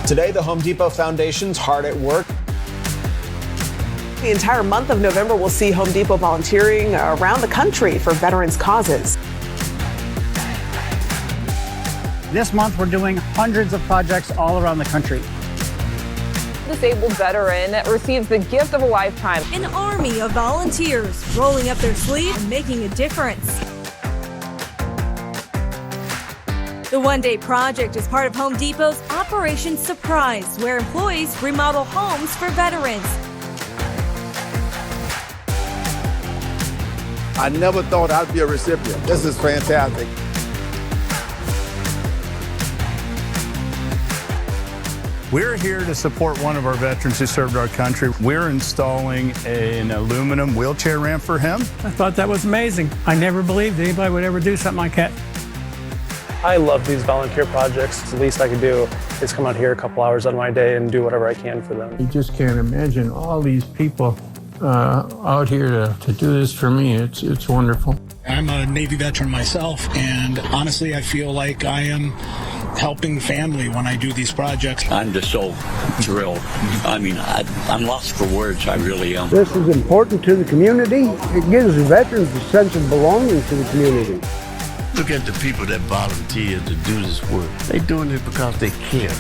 Today, the Home Depot Foundation's hard at work. The entire month of November will see Home Depot volunteering around the country for veterans' causes. This month, we're doing hundreds of projects all around the country. Disabled veteran receives the gift of a lifetime. An army of volunteers rolling up their sleeves and making a difference. The one-day project is part of Home Depot's Operation Surprise, where employees remodel homes for veterans. I never thought I'd be a recipient. This is fantastic. We're here to support one of our veterans who served our country. We're installing an aluminum wheelchair ramp for him. I thought that was amazing. I never believed anybody would ever do something like that. I love these volunteer projects. The least I can do is come out here a couple hours out of my day and do whatever I can for them. You just can't imagine all these people out here to do this for me. It's wonderful. I'm a Navy veteran myself, and honestly, I feel like I am helping family when I do these projects. I'm just so thrilled. I mean, I'm lost for words. I really am. This is important to the community. It gives the veterans a sense of belonging to the community. Look at the people that volunteer to do this work. They're doing it because they care.